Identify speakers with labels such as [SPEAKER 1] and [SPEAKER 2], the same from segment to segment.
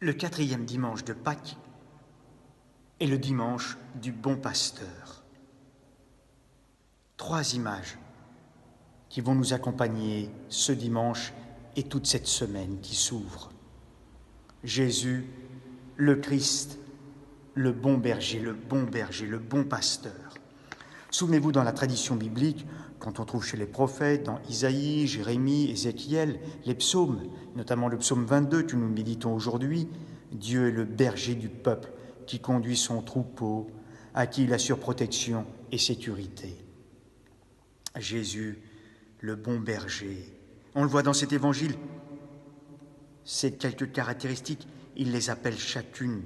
[SPEAKER 1] Le 4e dimanche de Pâques est le dimanche du bon pasteur. 3 images qui vont nous accompagner ce dimanche et toute cette semaine qui s'ouvre. Jésus, le Christ, le bon berger, le bon pasteur. Souvenez-vous, dans la tradition biblique, quand on trouve chez les prophètes, dans Isaïe, Jérémie, Ézéchiel, les psaumes, notamment le psaume 22 que nous méditons aujourd'hui, Dieu est le berger du peuple qui conduit son troupeau, à qui il assure protection et sécurité. Jésus, le bon berger. On le voit dans cet évangile. Ces quelques caractéristiques, il les appelle chacune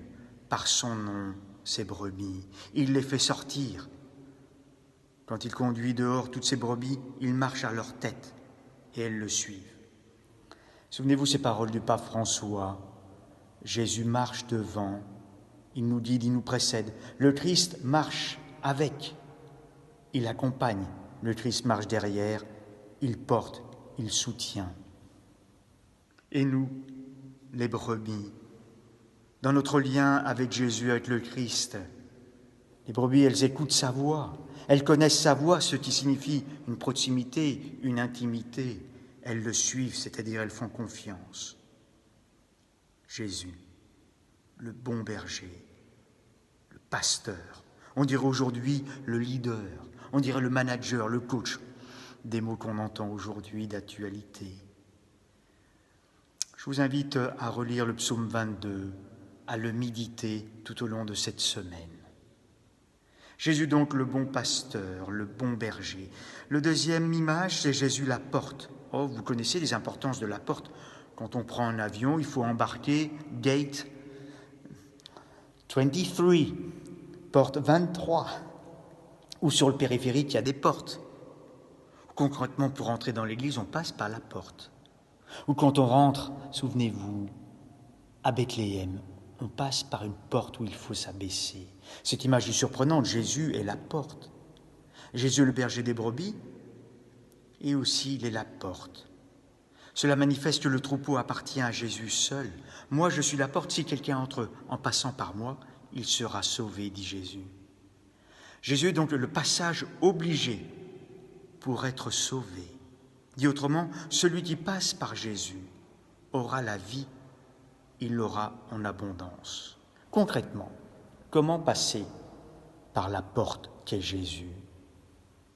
[SPEAKER 1] par son nom, ces brebis. Il les fait sortir. Quand il conduit dehors toutes ces brebis, il marche à leur tête et elles le suivent. Souvenez-vous ces paroles du pape François. Jésus marche devant, il nous guide, il nous précède. Le Christ marche avec, il accompagne. Le Christ marche derrière, il porte, il soutient. Et nous, les brebis, dans notre lien avec Jésus, avec le Christ, les brebis, elles écoutent sa voix. Elles connaissent sa voix, ce qui signifie une proximité, une intimité. Elles le suivent, c'est-à-dire elles font confiance. Jésus, le bon berger, le pasteur, on dirait aujourd'hui le leader, on dirait le manager, le coach, des mots qu'on entend aujourd'hui d'actualité. Je vous invite à relire le psaume 22, à le méditer tout au long de cette semaine. Jésus donc le bon pasteur, le bon berger. Le deuxième image, c'est Jésus la porte. Oh, vous connaissez les importances de la porte. Quand on prend un avion, il faut embarquer gate 23, porte 23. Ou sur le périphérique, il y a des portes. Concrètement, pour entrer dans l'église, on passe par la porte. Ou quand on rentre, souvenez-vous, à Bethléem, on passe par une porte où il faut s'abaisser. Cette image est surprenante, Jésus est la porte. Jésus est le berger des brebis, et aussi il est la porte. Cela manifeste que le troupeau appartient à Jésus seul. Moi, je suis la porte, si quelqu'un entre en passant par moi, il sera sauvé, dit Jésus. Jésus est donc le passage obligé pour être sauvé. Dit autrement, celui qui passe par Jésus aura la vie, il l'aura en abondance. Concrètement, comment passer par la porte qu'est Jésus?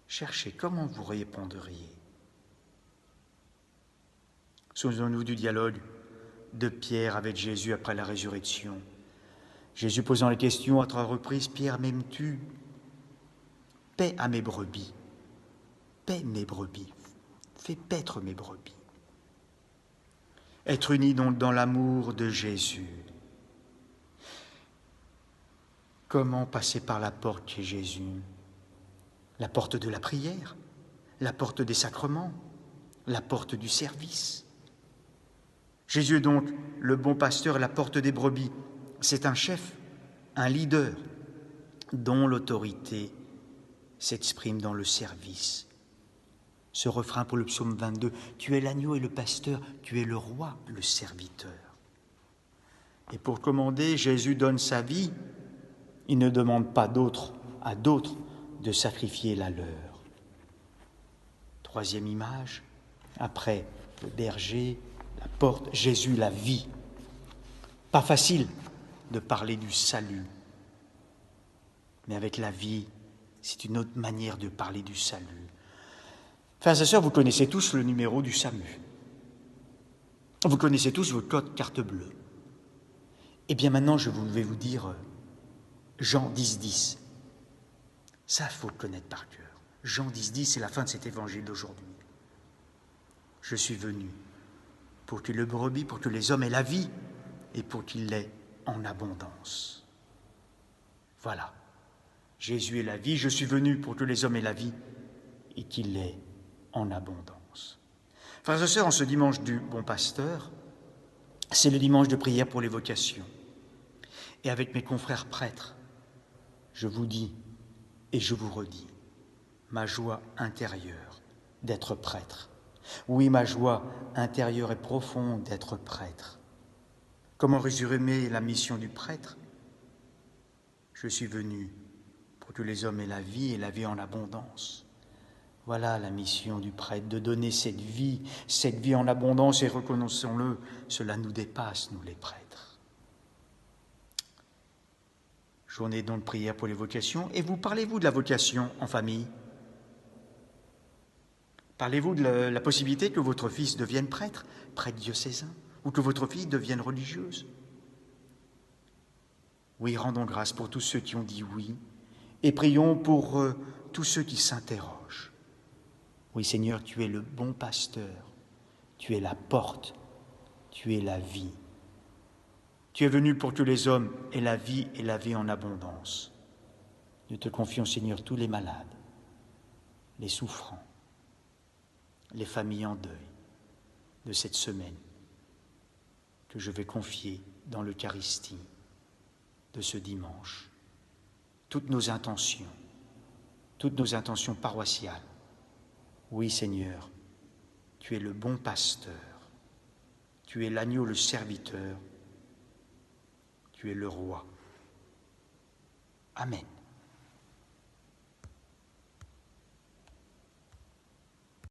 [SPEAKER 1] Cherchez, comment vous répondriez? Souvenons-nous du dialogue de Pierre avec Jésus après la résurrection. Jésus posant les questions à 3 reprises, « Pierre, m'aimes-tu? Paix à mes brebis, paix mes brebis, fais paître mes brebis. » Être unis donc dans l'amour de Jésus. Comment passer par la porte qui est Jésus? La porte de la prière, la porte des sacrements, la porte du service. Jésus est donc le bon pasteur, la porte des brebis. C'est un chef, un leader, dont l'autorité s'exprime dans le service. Ce refrain pour le psaume 22, « Tu es l'agneau et le pasteur, tu es le roi, le serviteur. » Et pour commander, Jésus donne sa vie. Il ne demande pas à d'autres de sacrifier la leur. 3e image, après le berger, la porte, Jésus la vie. Pas facile de parler du salut, mais avec la vie, c'est une autre manière de parler du salut. Frères et sœurs, vous connaissez tous le numéro du SAMU. Vous connaissez tous votre code carte bleue. Eh bien maintenant, je vais vous dire Jean 10,10. Ça, il faut le connaître par cœur. Jean 10,10, c'est la fin de cet évangile d'aujourd'hui. Je suis venu pour que le brebis, pour que les hommes aient la vie et pour qu'il l'ait en abondance. Voilà. Jésus est la vie, je suis venu pour que les hommes aient la vie et qu'il l'ait en abondance. Frères et sœurs, en ce dimanche du bon pasteur, c'est le dimanche de prière pour les vocations. Et avec mes confrères prêtres, je vous dis et je vous redis ma joie intérieure d'être prêtre. Oui, ma joie intérieure et profonde d'être prêtre. Comment résumer la mission du prêtre? Je suis venu pour que les hommes aient la vie et la vie en abondance. Voilà la mission du prêtre, de donner cette vie en abondance, et reconnaissons-le, cela nous dépasse, nous les prêtres. Journée donc de prière pour les vocations. Et vous, parlez-vous de la vocation en famille? Parlez-vous de la possibilité que votre fils devienne prêtre diocésain, ou que votre fille devienne religieuse? Oui, rendons grâce pour tous ceux qui ont dit oui, et prions pour tous ceux qui s'interrogent. Oui, Seigneur, tu es le bon pasteur, tu es la porte, tu es la vie. Tu es venu pour que les hommes aient la vie et la vie en abondance. Nous te confions, Seigneur, tous les malades, les souffrants, les familles en deuil de cette semaine que je vais confier dans l'Eucharistie de ce dimanche. Toutes nos intentions paroissiales. Oui, Seigneur, tu es le bon pasteur, tu es l'agneau, le serviteur, tu es le roi. Amen.